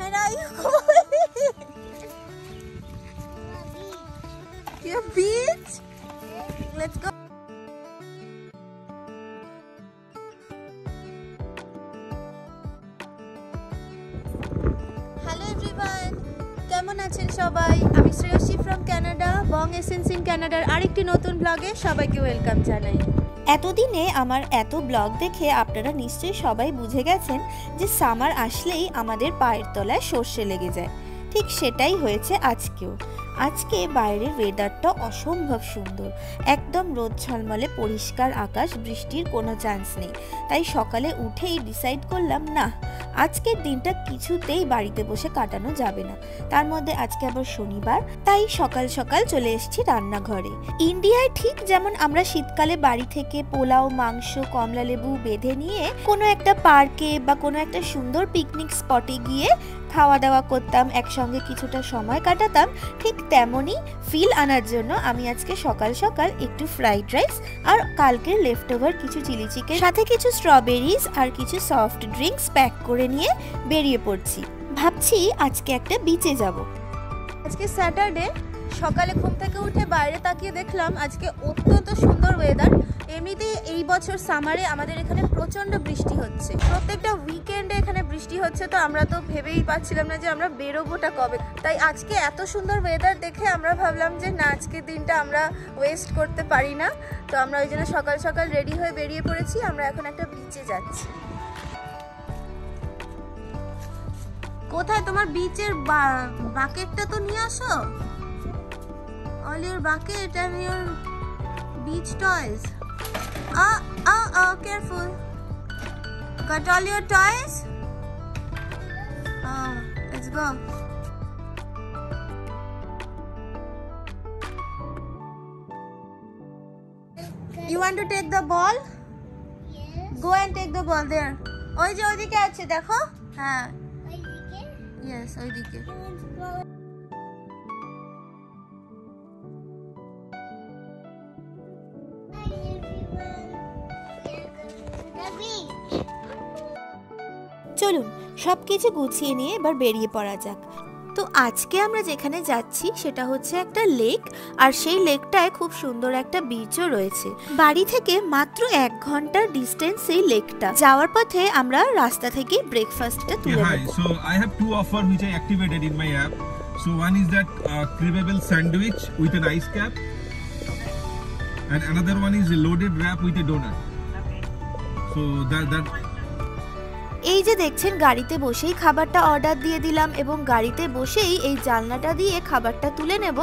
Where are you going? Your beach? Let's go. Hello everyone. কেমন আছেন সবাই? আমি Shreyasi from Canada, Bong Essence in কানাডার আরেকটি নতুন ব্লগে সবাইকে ওয়েলকাম জানাই। এতদিনে আমার এত ব্লগ দেখে আপনারা নিশ্চয়ই সবাই বুঝে গেছেন যে সামার আসলেই আমাদের পায়ের তলায় সর্ষে লেগে যায়। ঠিক সেটাই হয়েছে আজকেও। আজকে বাইরের ওয়েদারটা অসম্ভব সুন্দর, একদম রোদ ঝলমলে পরিষ্কার আকাশ, বৃষ্টির কোনো চান্স নেই। তাই সকালে উঠেই ডিসাইড করলাম না, আজকের দিনটা কিছুতেই বাড়িতে বসে কাটানো যাবে না। তার মধ্যে আজকে আবার শনিবার, তাই সকাল সকাল চলে এসেছি রান্নাঘরে। ইন্ডিয়ায় ঠিক যেমন আমরা শীতকালে বাড়ি থেকে পোলাও, মাংস, কমলা লেবু বেঁধে নিয়ে কোনো একটা পার্কে বা কোনো একটা সুন্দর পিকনিক স্পটে গিয়ে খাওয়া দাওয়া করতাম, একসঙ্গে কিছুটা সময় কাটাতাম, ঠিক তেমনই ফিল আনার জন্য আমি আজকে সকাল সকাল একটু ফ্রাইড রাইস আর কালকের লেফট ওভার কিছু চিলি চিকেন, সাথে কিছু স্ট্রবেরিজ আর কিছু সফট ড্রিঙ্কস প্যাক করে নিয়ে বেরিয়ে পড়ছি। ভাবছি আজকে একটা বিচে যাব। আজকে স্যাটারডে, সকালে ঘুম থেকে উঠে বাইরে তাকিয়ে দেখলাম আজকে অত্যন্ত সুন্দর ওয়েদার। এমনিতেই এই বছর সামারে আমাদের এখানে প্রচণ্ড বৃষ্টি হচ্ছে, প্রত্যেকটা উইকেন্ডে এখানে বৃষ্টি হচ্ছে। তো আমরা তো ভেবেই পাচ্ছিলাম না যে আমরা বেরোবোটা কবে। তাই আজকে এত সুন্দর ওয়েদার দেখে আমরা ভাবলাম যে না, আজকের দিনটা আমরা ওয়েস্ট করতে পারি না। তো আমরা ওই জন্য সকাল সকাল রেডি হয়ে বেরিয়ে পড়েছি। আমরা এখন একটা বিচে যাচ্ছি। কোথায় তোমার বিচের বাকেটটা? তো নিয়ে আসো, all your bucket and your beach toys. Careful. Got all your toys? Let's go. You want to take the ball? Yes. Go and take the ball there. ওই যে ওইদিকে আছে, দেখো। হ্যাঁ, yes, ওইদিকে। চলুন সবকিছু গুছিয়ে নিয়ে এবার বেরিয়ে পড়া যাক। তো আজকে আমরা যেখানে যাচ্ছি সেটা হচ্ছে একটা লেক, আর সেই লেকটায় খুব সুন্দর একটা বিচও রয়েছে। বাড়ি থেকে মাত্র 1 ঘন্টার ডিস্টেন্স এই লেকটা। যাওয়ার পথে আমরা রাস্তা থেকে ব্রেকফাস্টটা তুলে নেব। So I have 2 offers which I activated in my app. So one is that craveable sandwich with an ice cap, and another one is a loaded wrap with a donut. So that এই যে দেখছেন, গাড়িতে বসেই খাবারটা order দিয়ে দিলাম এবং গাড়িতে বসেই এই জানলাটা দিয়ে খাবারটা তুলে নেব।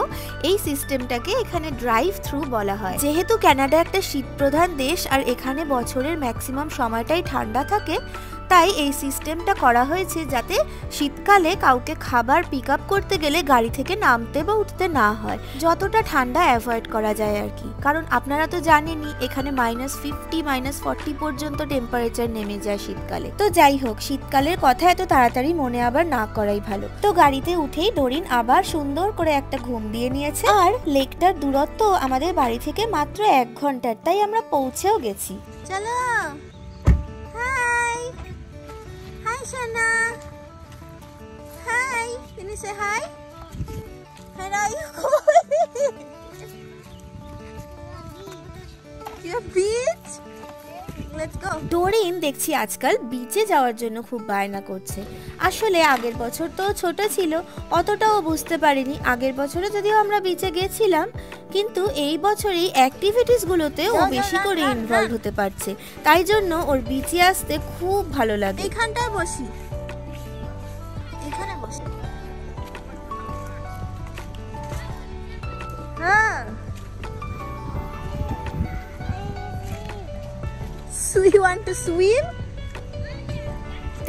এই সিস্টেমটাকে এখানে ড্রাইভ থ্রু বলা হয়। যেহেতু কানাডা একটা শীতপ্রধান দেশ আর এখানে বছরের ম্যাক্সিমাম সময়টাই ঠান্ডা থাকে, তাই এই সিস্টেমটা করা হয়েছে যাতে শীতকালে কাউকে খাবার পিক আপ করতে গেলে গাড়ি থেকে নামতে বা উঠতে না হয়, যতটা ঠান্ডা অ্যাভয়েড করা যায় আর কি। কারণ আপনারা তো জানেনই এখানে -50 -40 পর্যন্ত টেম্পারেচার নেমে যায় শীতকালে। তো যাই হোক, শীতকালের কথা এত তাড়াতাড়ি মনে আবার না করাই ভালো। তো গাড়িতে উঠেই ডোরিন আবার সুন্দর করে একটা ঘুম দিয়ে নিয়েছে। আর লেকটার দূরত্ব আমাদের বাড়ি থেকে মাত্র 1 ঘন্টার, তাই আমরা পৌঁছেও গেছি। চলো। হাই হাই সোনা, high. Can you say hi? Where are you going? Your beach? Let's go. Doreen দেখছি আজকাল বিচে যাওয়ার জন্য খুব বায়না করছে। আসলে আগের বছর তো ছোট ছিল, অতটাও বুঝতে পারিনি। আগের বছরে যদিও আমরা বিচে গেছিলাম, কিন্তু এই বছরই অ্যাক্টিভিটিসগুলোতে ও বেশি করে ইনভলভ হতে পারছে, তাই জন্য ওর বিচে আসতে খুব ভালো লাগে। এখানটায় বসি, এখানে বসি। হ্যাঁ, you want to swim?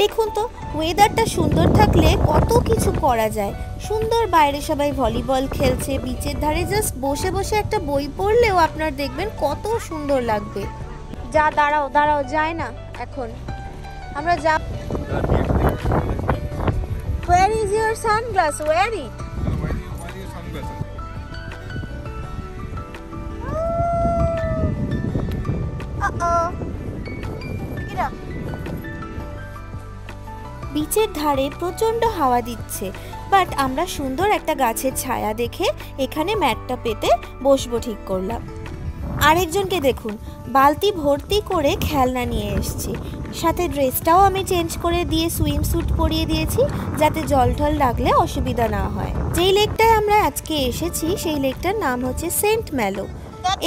দেখুন তো, ওয়েদারটা সুন্দর থাকলে কত কিছু করা যায়। সুন্দর বাইরে সবাই ভলিবল খেলছে, বিচের ধারে জাস্ট বসে বসে একটা বই পড়লেও আপনার দেখবেন কত সুন্দর লাগবে। যা, দাঁড়াও দাঁড়াও, যায় না এখন। আমরা যা। Where is your sunglass? Wear it. why are your sunglasses? Uh-oh. Pick it up. বিচের ধারে প্রচণ্ড হাওয়া দিচ্ছে, বাট আমরা সুন্দর একটা গাছের ছায়া দেখে এখানে ম্যাটটা পেতে বসবো ঠিক করলাম। আরেকজনকে দেখুন, বালতি ভর্তি করে খেলনা নিয়ে এসছি, সাথে ড্রেসটাও আমি চেঞ্জ করে দিয়ে সুইম স্যুট পরিয়ে দিয়েছি যাতে জল টল লাগলে অসুবিধা না হয়। যেই লেকটায় আমরা আজকে এসেছি সেই লেকটার নাম হচ্ছে সেন্ট ম্যালো।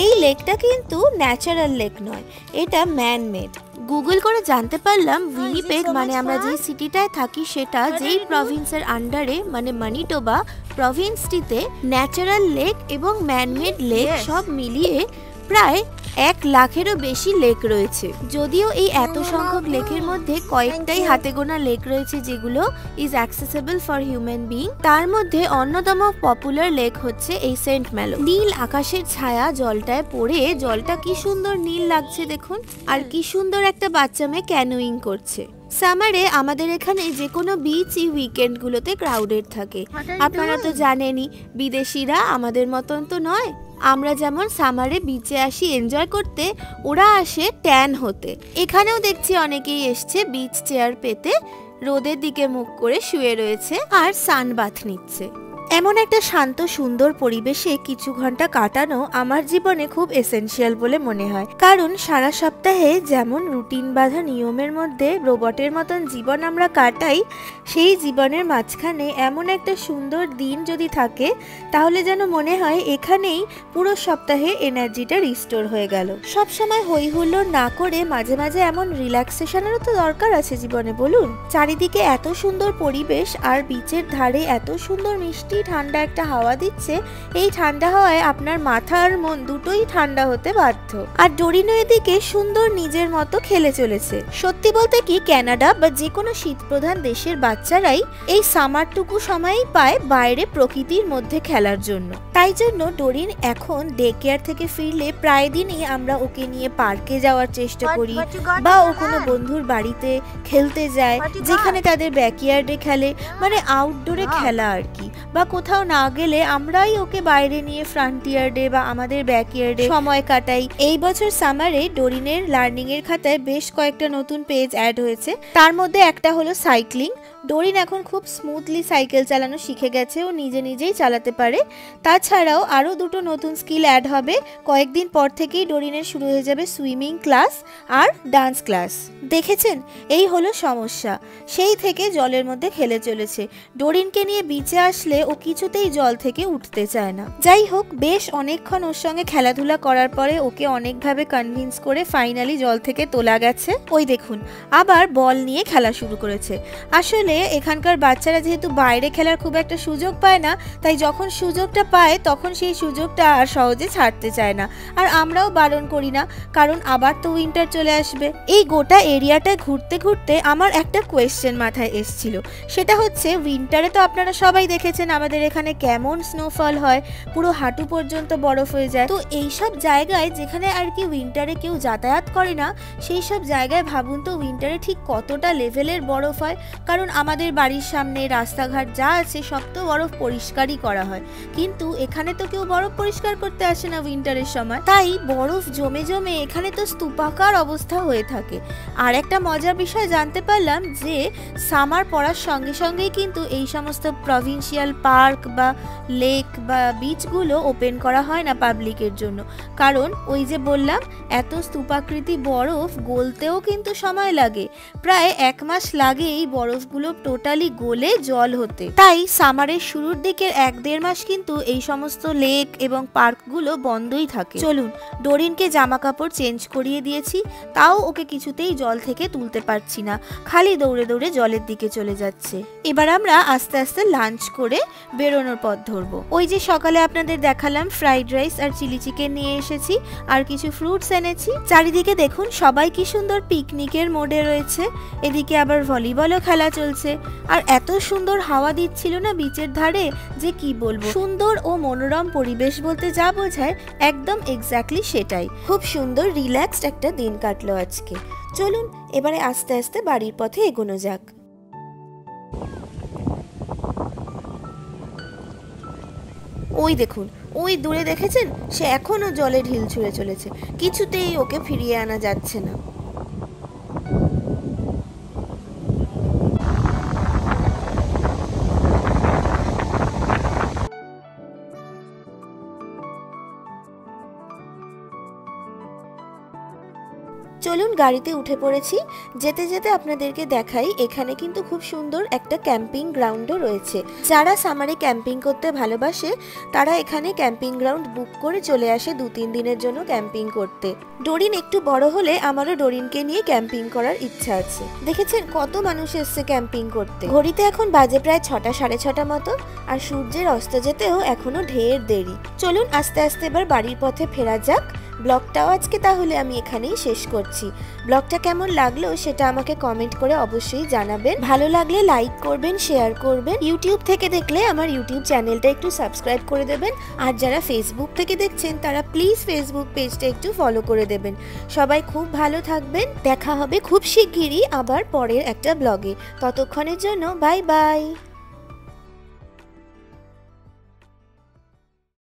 এই লেকটা কিন্তু ন্যাচারাল লেক নয়, এটা ম্যান মেড। গুগল করে জানতে পারলাম উইনিপেগ মানে আমরা যে সিটিটায় থাকি সেটা যেই প্রভিন্সের আন্ডারে মানে ম্যানিটোবা প্রভিন্সটিতে ন্যাচারাল লেক এবং ম্যানমেড লেক সব মিলিয়ে প্রায় 1 লাখেরও বেশি লেক রয়েছে। যদিও এই এত সংখ্যক লেকের মধ্যে কয়েকটাই হাতে গোনা লেক রয়েছে যেগুলো is accessible for human being, তার মধ্যে অন্যতম পপুলার লেক হচ্ছে এই সেন্ট ম্যালো। নীল আকাশের ছায়া জলটায় পড়ে জলটা কি সুন্দর নীল লাগছে দেখুন, আর কি সুন্দর একটা বাচ্চা মেয়ে ক্যানোয়িং করছে। সামারে আমাদের এখানে যে কোনো বিচই উইকেন্ডগুলোতে ক্রাউডেড থাকে, আপনারা তো জানেনই, বিদেশিরা আমাদের মতন তো নয়। আমরা যেমন সামারে বিচে আসি এনজয় করতে, ওরা আসে ট্যান হতে। এখানেও দেখছি অনেকেই এসছে বিচ চেয়ার পেতে রোদের দিকে মুখ করে শুয়ে রয়েছে আর সানবাথ নিচ্ছে। এমন একটা শান্ত সুন্দর পরিবেশে কিছু ঘন্টা কাটানো আমার জীবনে খুব এসেনশিয়াল বলে মনে হয়, কারণ সারা সপ্তাহে যেমন রুটিন বাঁধা নিয়মের মধ্যে রোবটের মতন জীবন আমরা কাটাই, সেই জীবনের মাঝখানে এমন একটা সুন্দর দিন যদি থাকে তাহলে যেন মনে হয় এখানেই পুরো সপ্তাহে এনার্জিটা রিস্টোর হয়ে গেল। সবসময় হই হুল্লোড় না করে মাঝে মাঝে এমন রিল্যাক্সেশনেরও তো দরকার আছে জীবনে, বলুন। চারিদিকে এত সুন্দর পরিবেশ আর বিচের ধারে এত সুন্দর মিষ্টি ঠান্ডা একটা হাওয়া দিচ্ছে, এই ঠান্ডা হাওয়ায় আপনার মাথা আর মন দুটোই ঠান্ডা হতে বাধ্য। আর ডোরিনো এদিকে সুন্দর নিজের মতো খেলে চলেছে। সত্যি বলতে কি, কানাডা বা যে কোনো শীতপ্রধান দেশের বাচ্চারাই এই সামারটুকু সময়ই পায় বাইরে প্রকৃতির মধ্যে খেলার জন্য। তাই জন্য ডোরিন এখন ডে কেয়ার থেকে ফিরলে প্রায় দিনই আমরা ওকে নিয়ে পার্কে যাওয়ার চেষ্টা করি, বা ও কোনো বন্ধুর বাড়িতে খেলতে যায় যেখানে তাদের ব্যাকইয়ার্ডে খেলে, মানে আউটডোরে খেলা আর কি। বা কোথাও না গেলে আমরাই ওকে বাইরে নিয়ে ফ্রন্টিয়ার্ডে বা আমাদের ব্যাকইয়ার্ডে সময় কাটাই। এই বছর সামারে ডোরিনের লার্নিং এর খাতায় বেশ কয়েকটা নতুন পেজ অ্যাড হয়েছে, তার মধ্যে একটা হলো সাইক্লিং। ডোরিন এখন খুব স্মুথলি সাইকেল চালানো শিখে গেছে, ও নিজে নিজেই চালাতে পারে। তাছাড়াও আরও 2টো নতুন স্কিল অ্যাড হবে। কয়েকদিন পর থেকেই ডোরিনের শুরু হয়ে যাবে সুইমিং ক্লাস আর ডান্স ক্লাস। দেখেছেন, এই হলো সমস্যা, সেই থেকে জলের মধ্যে খেলে চলেছে। ডোরিনকে নিয়ে বিচে আসলে ও কিছুতেই জল থেকে উঠতে চায় না। যাই হোক, বেশ অনেকক্ষণ ওর সঙ্গে খেলাধুলা করার পরে ওকে অনেকভাবে কনভিন্স করে ফাইনালি জল থেকে তোলা গেছে। ওই দেখুন, আবার বল নিয়ে খেলা শুরু করেছে। আসলে এখানকার বাচ্চারা যেহেতু বাইরে খেলার খুব একটা সুযোগ পায় না, তাই যখন সুযোগটা পায় তখন সেই সুযোগটা আর সহজে ছাড়তে চায় না। আর আমরাও বারণ করি না, কারণ আবার তো উইন্টার চলে আসবে। এই গোটা এরিয়াটায় ঘুরতে ঘুরতে আমার একটা কোয়েশ্চেন মাথায় এসেছিল, সেটা হচ্ছে উইন্টারে তো আপনারা সবাই দেখেছেন আমাদের এখানে কেমন স্নোফল হয়, পুরো হাঁটু পর্যন্ত বরফ হয়ে যায়। তো এইসব জায়গায় যেখানে আর কি উইন্টারে কেউ যাতায়াত করে না, সেই সব জায়গায় ভাবুন তো উইন্টারে ঠিক কতটা লেভেলের বরফ হয়। কারণ আমাদের বাড়ির সামনে রাস্তাঘাট যা আছে সব তো বরফ পরিষ্কারই করা হয়, কিন্তু এখানে তো কেউ বরফ পরিষ্কার করতে আসে না উইন্টারের সময়। তাই বরফ জমে জমে এখানে তো স্তূপাকার অবস্থা হয়ে থাকে। আর একটা মজার বিষয় জানতে পারলাম যে সামার পড়ার সঙ্গে সঙ্গেই কিন্তু এই সমস্ত প্রভিন্সিয়াল পার্ক বা লেক বা বিচগুলো ওপেন করা হয় না পাবলিকের জন্য, কারণ ওই যে বললাম এত স্তূপাকৃতি বরফ গলতেও কিন্তু সময় লাগে। প্রায় 1 মাস লাগে এই বরফগুলো টোটালি গলে জল হতে। তাই সামারের শুরুর দিকের 1-1.5 মাস কিন্তু এই সমস্ত লেক এবং পার্কগুলো বন্ধই থাকে। চলুন, ডোরিনকে জামা কাপড় চেঞ্জ করিয়ে দিয়েছি, তাও ওকে কিছুতেই জল থেকে তুলতে পারছি না, খালি দৌড়ে দৌড়ে জলের দিকে চলে যাচ্ছে। এবার আমরা আস্তে আস্তে লাঞ্চ করে বেরোনোর পথ ধরবো। ওই যে সকালে আপনাদের দেখালাম ফ্রাইড রাইস আর চিলি চিকেন নিয়ে এসেছি, আর কিছু ফ্রুটস এনেছি। চারিদিকে দেখুন সবাই কি সুন্দর পিকনিকের মোডে রয়েছে। এদিকে আবার ভলিবলও খেলা চলছে, আর এত সুন্দর হাওয়া দিচ্ছিল না বিচের ধারে যে কি বলবো। সুন্দর ও মনোরম পরিবেশ বলতে যা বোঝায় একদম এক্স্যাক্টলি সেটাই। খুব সুন্দর রিল্যাক্সড একটা দিন কাটলো আজকে। চলুন এবারে আস্তে আস্তে বাড়ির পথে এগোনো যাক। ওই দেখুন, ওই দূরে দেখেছেন, সে এখনো জলে ঢিল ছুঁড়ে চলেছে, কিছুতেই ওকে ফিরিয়ে আনা যাচ্ছে না। চলুন গাড়িতে উঠে পড়েছি। যেতে যেতে আপনাদেরকে দেখাই, এখানে কিন্তু খুব সুন্দর একটা ক্যাম্পিং গ্রাউন্ডও রয়েছে। যারা সামারে ক্যাম্পিং করতে ভালোবাসে তারা এখানে ক্যাম্পিং গ্রাউন্ড বুক করে চলে আসে 2-3 দিনের জন্য ক্যাম্পিং করতে। ডরিন একটু বড় হলে আমারও ডরিনকে নিয়ে ক্যাম্পিং করার ইচ্ছা আছে। দেখেছেন কত মানুষ এসছে ক্যাম্পিং করতে। ঘড়িতে এখন বাজে প্রায় 6টা 6:30 মতো, আর সূর্যের অস্ত যেতেও এখনো ঢের দেরি। চলুন আস্তে আস্তে এবার বাড়ির পথে ফেরা যাক। ব্লগটাও আজকে তাহলে আমি এখানেই শেষ করছি। ব্লগটা কেমন লাগলো সেটা আমাকে কমেন্ট করে অবশ্যই জানাবেন। ভালো লাগলে লাইক করবেন, শেয়ার করবেন। ইউটিউব থেকে দেখলে আমার ইউটিউব চ্যানেলটা একটু সাবস্ক্রাইব করে দেবেন, আর যারা ফেসবুক থেকে দেখছেন তারা প্লিজ ফেসবুক পেজটা একটু ফলো করে দেবেন। সবাই খুব ভালো থাকবেন। দেখা হবে খুব শিগগিরই আবার পরের একটা ব্লগে। ততক্ষণের জন্য বাই বাই।